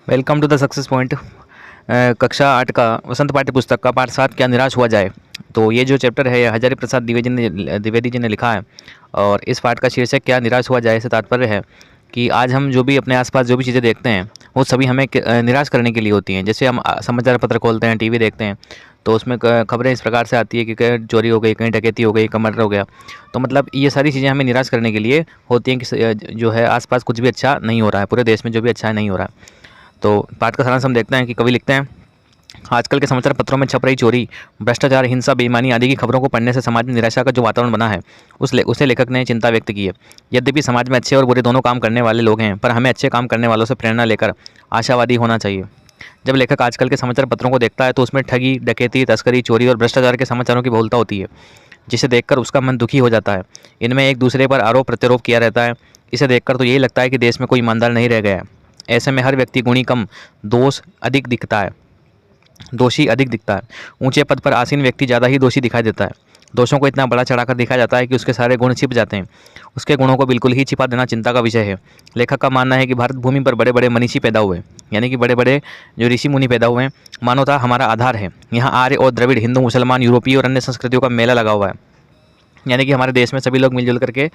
Welcome to the success point. कक्षा 8 का वसंत पाठ्य पुस्तक का पाठ 7 क्या निराश हुआ जाए। तो ये जो चैप्टर है ये हजारी प्रसाद द्विवेदी जी ने लिखा है। और इस पाठ का शीर्षक क्या निराश हुआ जाए से तात्पर्य है कि आज हम जो भी अपने आसपास जो भी चीज़ें देखते हैं वो सभी हमें निराश करने के लिए होती हैं। जैसे हम समाचार पत्र खोलते हैं, टीवी देखते हैं, तो उसमें खबरें इस प्रकार से आती है कि कहीं चोरी हो गई, कहीं डकैती हो गई, कहीं मर्डर हो गया। तो मतलब ये सारी चीज़ें हमें निराश करने के लिए होती हैं कि जो है आसपास कुछ भी अच्छा नहीं हो रहा है, पूरे देश में जो भी अच्छा है नहीं हो रहा है। तो पाठ का सारांश हम देखते हैं कि कवि लिखते हैं, आजकल के समाचार पत्रों में छप रही चोरी, भ्रष्टाचार, हिंसा, बेईमानी आदि की खबरों को पढ़ने से समाज में निराशा का जो वातावरण बना है उसे लेखक ने चिंता व्यक्त की है। यद्यपि समाज में अच्छे और बुरे दोनों काम करने वाले लोग हैं, पर हमें अच्छे काम करने वालों से प्रेरणा लेकर आशावादी होना चाहिए। जब लेखक आजकल के समाचार पत्रों को देखता है तो उसमें ठगी, डकैती, तस्करी, चोरी और भ्रष्टाचार के समाचारों की बहुलता होती है, जिसे देखकर उसका मन दुखी हो जाता है। इनमें एक दूसरे पर आरोप प्रत्यारोप किया रहता है। इसे देखकर तो यही लगता है कि देश में कोई ईमानदार नहीं रह गया है। ऐसे में हर व्यक्ति गुणी कम, दोषी अधिक दिखता है। ऊंचे पद पर आसीन व्यक्ति ज़्यादा ही दोषी दिखाई देता है। दोषों को इतना बड़ा चढ़ाकर दिखाया जाता है कि उसके सारे गुण छिप जाते हैं। उसके गुणों को बिल्कुल ही छिपा देना चिंता का विषय है। लेखक का मानना है कि भारत भूमि पर बड़े बड़े मनीषी पैदा हुए, यानी कि बड़े बड़े जो ऋषि मुनि पैदा हुए हैं। मानवता हमारा आधार है। यहाँ आर्य और द्रविड़, हिंदू, मुसलमान, यूरोपीय और अन्य संस्कृतियों का मेला लगा हुआ है। यानी कि हमारे देश में सभी लोग मिलजुल करके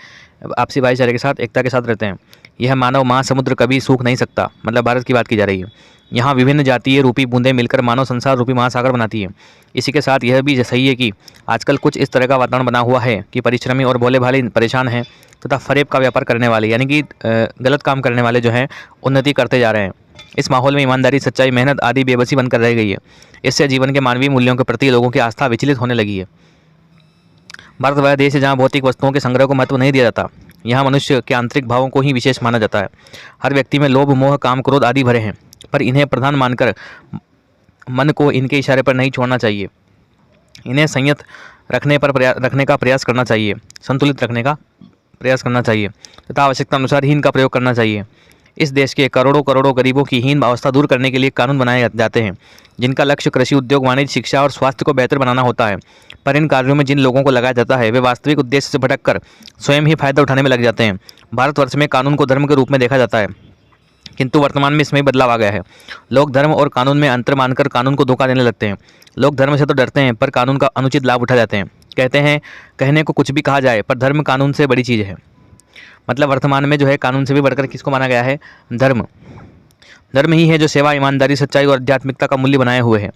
आपसी भाईचारे के साथ, एकता के साथ रहते हैं। यह मानव महासमुद्र कभी सूख नहीं सकता, मतलब भारत की बात की जा रही है। यहाँ विभिन्न जातीय रूपी बूंदें मिलकर मानव संसार रूपी महासागर बनाती है। इसी के साथ यह भी सही है कि आजकल कुछ इस तरह का वातावरण बना हुआ है कि परिश्रमी और भोले भाले परेशान हैं, तथा फरेब का व्यापार करने वाले, यानी कि गलत काम करने वाले जो हैं उन्नति करते जा रहे हैं। इस माहौल में ईमानदारी, सच्चाई, मेहनत आदि बेबसी बनकर रह गई है। इससे जीवन के मानवीय मूल्यों के प्रति लोगों की आस्था विचलित होने लगी है। भारत वह देश है जहाँ भौतिक वस्तुओं के संग्रह को महत्व नहीं दिया जाता। यहाँ मनुष्य के आंतरिक भावों को ही विशेष माना जाता है। हर व्यक्ति में लोभ, मोह, काम, क्रोध आदि भरे हैं, पर इन्हें प्रधान मानकर मन को इनके इशारे पर नहीं छोड़ना चाहिए। इन्हें संयत रखने का प्रयास करना चाहिए, संतुलित रखने का प्रयास करना चाहिए तथा आवश्यकता अनुसार ही इनका प्रयोग करना चाहिए। इस देश के करोड़ों करोड़ों गरीबों की हीन अवस्था दूर करने के लिए कानून बनाए जाते हैं, जिनका लक्ष्य कृषि, उद्योग, वाणिज्य, शिक्षा और स्वास्थ्य को बेहतर बनाना होता है। पर इन कार्यों में जिन लोगों को लगाया जाता है वे वास्तविक उद्देश्य से भटककर स्वयं ही फायदा उठाने में लग जाते हैं। भारतवर्ष में कानून को धर्म के रूप में देखा जाता है, किंतु वर्तमान में इसमें बदलाव आ गया है। लोग धर्म और कानून में अंतर मानकर कानून को धोखा देने लगते हैं। लोग धर्म से तो डरते हैं, पर कानून का अनुचित लाभ उठा जाते हैं। कहते हैं, कहने को कुछ भी कहा जाए, पर धर्म कानून से बड़ी चीज़ है। मतलब वर्तमान में जो है कानून से भी बढ़कर किसको माना गया है? धर्म। धर्म ही है जो सेवा, ईमानदारी, सच्चाई और आध्यात्मिकता का मूल्य बनाए हुए है।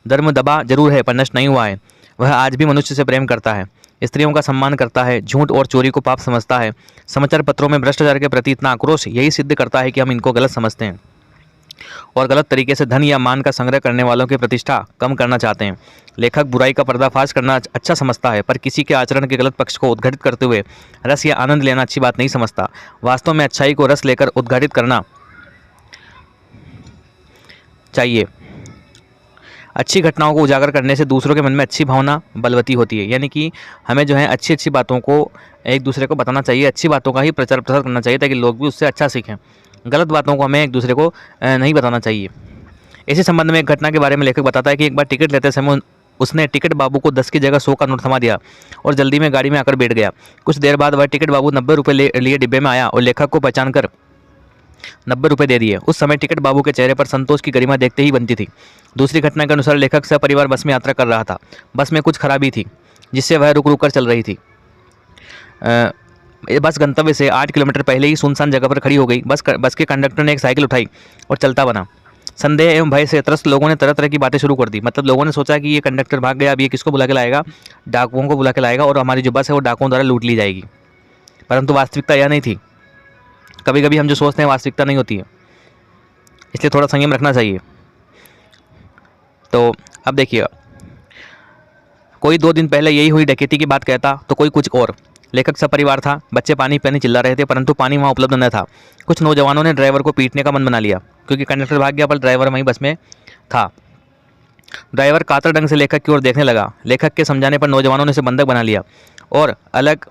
धर्म दबा जरूर है पर नष्ट नहीं हुआ है। वह आज भी मनुष्य से प्रेम करता है, स्त्रियों का सम्मान करता है, झूठ और चोरी को पाप समझता है। समाचार पत्रों में भ्रष्टाचार के प्रति इतना आक्रोश यही सिद्ध करता है कि हम इनको गलत समझते हैं और गलत तरीके से धन या मान का संग्रह करने वालों की प्रतिष्ठा कम करना चाहते हैं। लेखक बुराई का पर्दाफाश करना अच्छा समझता है, पर किसी के आचरण के गलत पक्ष को उद्घाटित करते हुए रस या आनंद लेना अच्छी बात नहीं समझता। वास्तव में अच्छाई को रस लेकर उद्घाटित करना चाहिए। अच्छी घटनाओं को उजागर करने से दूसरों के मन में अच्छी भावना बलवती होती है। यानी कि हमें जो है अच्छी अच्छी बातों को एक दूसरे को बताना चाहिए, अच्छी बातों का ही प्रचार प्रसार करना चाहिए ताकि लोग भी उससे अच्छा सीखें। गलत बातों को हमें एक दूसरे को नहीं बताना चाहिए। इसी संबंध में एक घटना के बारे में लेखक बताता है कि एक बार टिकट लेते समय उसने टिकट बाबू को 10 की जगह 100 का नोट थमा दिया और जल्दी में गाड़ी में आकर बैठ गया। कुछ देर बाद वह टिकट बाबू 90 रुपये लिए डिब्बे में आया और लेखक को पहचान कर 90 रुपये दे दिए। उस समय टिकट बाबू के चेहरे पर संतोष की गरिमा देखते ही बनती थी। दूसरी घटना के अनुसार लेखक सपरिवार बस में यात्रा कर रहा था। बस में कुछ खराबी थी जिससे वह रुक रुक कर चल रही थी। बस गंतव्य से 8 किलोमीटर पहले ही सुनसान जगह पर खड़ी हो गई। बस के कंडक्टर ने एक साइकिल उठाई और चलता बना। संदेह एवं भय से त्रस्त लोगों ने तरह तरह की बातें शुरू कर दी। मतलब लोगों ने सोचा कि ये कंडक्टर भाग गया, अब ये किसको बुला के लाएगा? डाकुओं को बुला के लाएगा और हमारी जो बस है वो डाकुओं द्वारा लूट ली जाएगी। परंतु वास्तविकता यह नहीं थी। कभी कभी हम जो सोचते हैं वास्तविकता नहीं होती है, इसलिए थोड़ा संयम रखना चाहिए। तो अब देखिए, कोई 2 दिन पहले यही हुई डकैती की बात कहता तो कोई कुछ और। लेखक सपरिवार था। बच्चे पानी पीने चिल्ला रहे थे, परंतु पानी वहाँ उपलब्ध न था। कुछ नौजवानों ने ड्राइवर को पीटने का मन बना लिया क्योंकि कंडक्टर भाग गया, पर ड्राइवर वहीं बस में था। ड्राइवर कातर ढंग से लेखक की ओर देखने लगा। लेखक के समझाने पर नौजवानों ने उसे बंधक बना लिया और अलग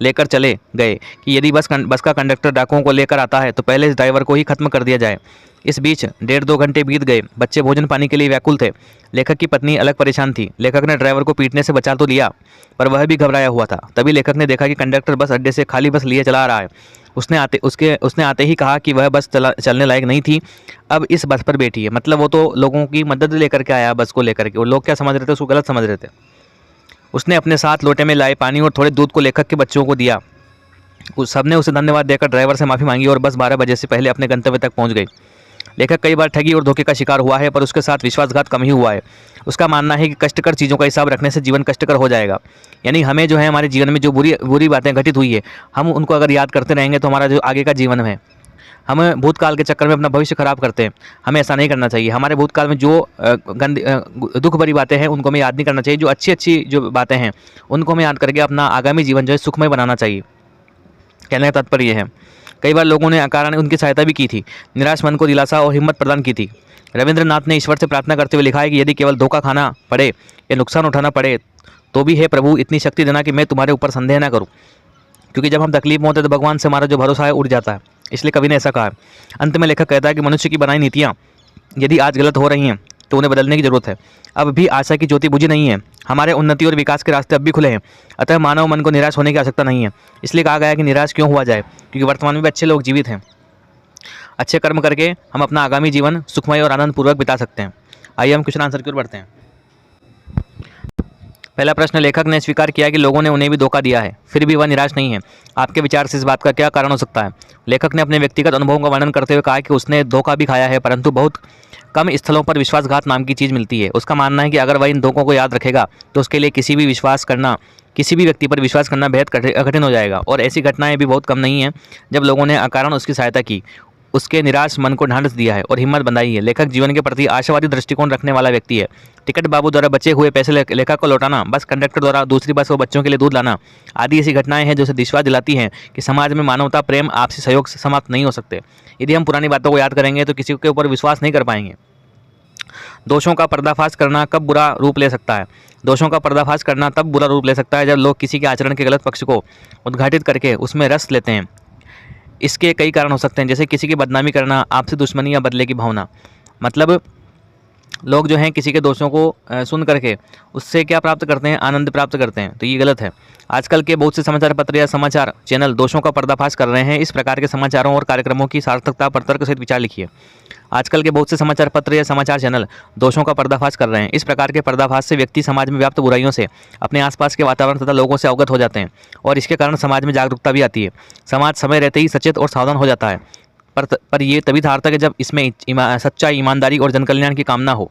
लेकर चले गए कि यदि बस का कंडक्टर डाकुओं को लेकर आता है तो पहले इस ड्राइवर को ही खत्म कर दिया जाए। इस बीच 1.5-2 घंटे बीत गए। बच्चे भोजन पानी के लिए व्याकुल थे। लेखक की पत्नी अलग परेशान थी। लेखक ने ड्राइवर को पीटने से बचा तो लिया, पर वह भी घबराया हुआ था। तभी लेखक ने देखा कि कंडक्टर बस अड्डे से खाली बस लिए चला आ रहा है। उसने आते ही कहा कि वह बस चलने लायक नहीं थी, अब इस बस पर बैठी है। मतलब वो तो लोगों की मदद लेकर के आया बस को लेकर के, और लोग क्या समझ रहे थे, उसको गलत समझ रहे थे। उसने अपने साथ लोटे में लाए पानी और थोड़े दूध को लेखक के बच्चों को दिया। उस सबने उसे धन्यवाद देकर ड्राइवर से माफ़ी मांगी और बस 12 बजे से पहले अपने गंतव्य तक पहुंच गई। लेखक कई बार ठगी और धोखे का शिकार हुआ है, पर उसके साथ विश्वासघात कम ही हुआ है। उसका मानना है कि कष्टकर चीज़ों का हिसाब रखने से जीवन कष्टकर हो जाएगा। यानी हमें जो है, हमारे जीवन में जो बुरी बातें घटित हुई है, हम उनको अगर याद करते रहेंगे तो हमारा जो आगे का जीवन है, हम भूतकाल के चक्कर में अपना भविष्य खराब करते हैं। हमें ऐसा नहीं करना चाहिए। हमारे भूतकाल में जो दुख भरी बातें हैं उनको हमें याद नहीं करना चाहिए। जो अच्छी जो बातें हैं उनको हमें याद करके अपना आगामी जीवन जो है सुखमय बनाना चाहिए। कहने का तात्पर्य है, कई बार लोगों ने अकारण उनकी सहायता भी की थी, निराश मन को दिलासा और हिम्मत प्रदान की थी। रविंद्रनाथ ने ईश्वर से प्रार्थना करते हुए लिखा है कि यदि केवल धोखा खाना पड़े या नुकसान उठाना पड़े तो भी हे प्रभु इतनी शक्ति देना कि मैं तुम्हारे ऊपर संदेह न करूं। क्योंकि जब हम तकलीफ में होते तो भगवान से हमारा जो भरोसा है उड़ जाता है। इसलिए कवि ने ऐसा कहा। अंत में लेखक कहता है कि मनुष्य की बनाई नीतियाँ यदि आज गलत हो रही हैं तो उन्हें बदलने की जरूरत है। अब भी आशा की ज्योति बुझी नहीं है, हमारे उन्नति और विकास के रास्ते अब भी खुले हैं। अतः मानव मन को निराश होने की आवश्यकता नहीं है। इसलिए कहा गया है कि निराश क्यों हुआ जाए, क्योंकि वर्तमान में भी अच्छे लोग जीवित हैं। अच्छे कर्म करके हम अपना आगामी जीवन सुखमय और आनंदपूर्वक बिता सकते हैं। आइए हम क्वेश्चन आंसर की ओर बढ़ते हैं। पहला प्रश्न, लेखक ने स्वीकार किया कि लोगों ने उन्हें भी धोखा दिया है, फिर भी वह निराश नहीं है। आपके विचार से इस बात का क्या कारण हो सकता है? लेखक ने अपने व्यक्तिगत अनुभवों का वर्णन करते हुए कहा कि उसने धोखा भी खाया है, परंतु बहुत कम स्थलों पर विश्वासघात नाम की चीज़ मिलती है। उसका मानना है कि अगर वह इन धोखों को याद रखेगा तो उसके लिए किसी भी व्यक्ति पर विश्वास करना बेहद कठिन हो जाएगा। और ऐसी घटनाएं भी बहुत कम नहीं हैं जब लोगों ने अकारण उसकी सहायता की, उसके निराश मन को ढांढस दिया है और हिम्मत बंधाई है। लेखक जीवन के प्रति आशावादी दृष्टिकोण रखने वाला व्यक्ति है। टिकट बाबू द्वारा बचे हुए पैसे लेखक को लौटाना, बस कंडक्टर द्वारा दूसरी बस व बच्चों के लिए दूध लाना आदि ऐसी घटनाएं हैं जो उसे विश्वास दिलाती हैं कि समाज में मानवता, प्रेम, आपसी सहयोग से समाप्त नहीं हो सकते। यदि हम पुरानी बातों को याद करेंगे तो किसी के ऊपर विश्वास नहीं कर पाएंगे। दोषों का पर्दाफाश करना कब बुरा रूप ले सकता है? दोषों का पर्दाफाश करना तब बुरा रूप ले सकता है जब लोग किसी के आचरण के गलत पक्ष को उद्घाटित करके उसमें रस लेते हैं। इसके कई कारण हो सकते हैं, जैसे किसी की बदनामी करना, आपसी दुश्मनी या बदले की भावना। मतलब लोग जो हैं किसी के दोषों को सुन करके उससे क्या प्राप्त करते हैं? आनंद प्राप्त करते हैं। तो ये गलत है। आजकल के बहुत से समाचार पत्र या समाचार चैनल दोषों का पर्दाफाश कर रहे हैं। इस प्रकार के समाचारों और कार्यक्रमों की सार्थकता पर तर्क सहित विचार लिखिए। आजकल के बहुत से समाचार पत्र या समाचार चैनल दोषों का पर्दाफाश कर रहे हैं। इस प्रकार के पर्दाफाश से व्यक्ति समाज में व्याप्त बुराइयों से, अपने आसपास के वातावरण तथा लोगों से अवगत हो जाते हैं और इसके कारण समाज में जागरूकता भी आती है। समाज समय रहते ही सचेत और सावधान हो जाता है। पर ये तभी सार्थक है जब इसमें सच्चाई, ईमानदारी और जनकल्याण की कामना हो।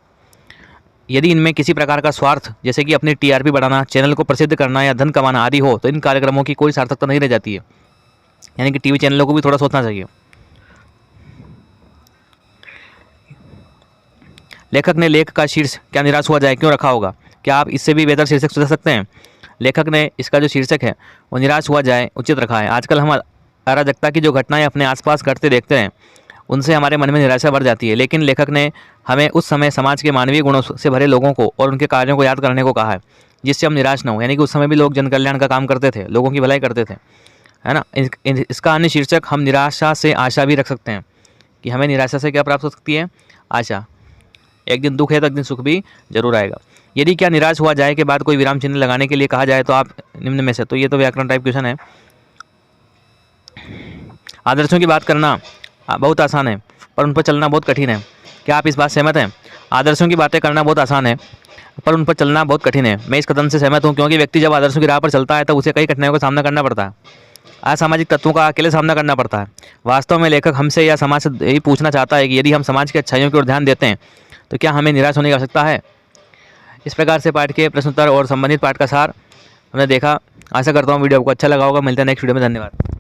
यदि इनमें किसी प्रकार का स्वार्थ, जैसे कि अपनी टीआरपी बढ़ाना, चैनल को प्रसिद्ध करना या धन कमाना आदि हो, तो इन कार्यक्रमों की कोई सार्थकता नहीं रह जाती है। यानी कि टीवी चैनलों को भी थोड़ा सोचना चाहिए। लेखक ने लेख का शीर्षक क्या निराश हुआ जाए क्यों रखा होगा? क्या आप इससे भी बेहतर शीर्षक सोच सकते हैं? लेखक ने इसका जो शीर्षक है वो निराश हुआ जाए उचित रखा है। आजकल हम अराजकता की जो घटनाएं अपने आसपास घटते देखते हैं उनसे हमारे मन में निराशा बढ़ जाती है, लेकिन लेखक ने हमें उस समय समाज के मानवीय गुणों से भरे लोगों को और उनके कार्यों को याद करने को कहा है, जिससे हम निराश न हो। यानी कि उस समय भी लोग जनकल्याण का काम करते थे, लोगों की भलाई करते थे, है ना। इसका अन्य शीर्षक हम निराशा से आशा भी रख सकते हैं कि हमें निराशा से क्या प्राप्त हो सकती है? आशा। एक दिन दुख है तो एक दिन सुख भी जरूर आएगा। यदि क्या निराश हुआ जाए के बाद कोई विराम चिन्ह लगाने के लिए कहा जाए तो आप निम्न में से, तो ये तो व्याकरण टाइप क्वेश्चन है। आदर्शों की बात करना बहुत आसान है पर उन पर चलना बहुत कठिन है। क्या आप इस बात सहमत हैं? आदर्शों की बातें करना बहुत आसान है पर उन पर चलना बहुत कठिन है। मैं इस कथन से सहमत हूँ क्योंकि व्यक्ति जब आदर्शों की राह पर चलता है तब उसे कई कठिनाइयों का सामना करना पड़ता है। असामाजिक तत्वों का अकेले सामना करना पड़ता है। वास्तव में लेखक हमसे या समाज से यही पूछना चाहता है कि यदि हम समाज की अच्छाइयों की ओर ध्यान देते हैं तो क्या हमें निराश होने की आवश्यकता है? इस प्रकार से पाठ के प्रश्नोत्तर और संबंधित पाठ का सार हमने देखा। आशा करता हूँ वीडियो आपको अच्छा लगा होगा। मिलते हैं नेक्स्ट वीडियो में। धन्यवाद।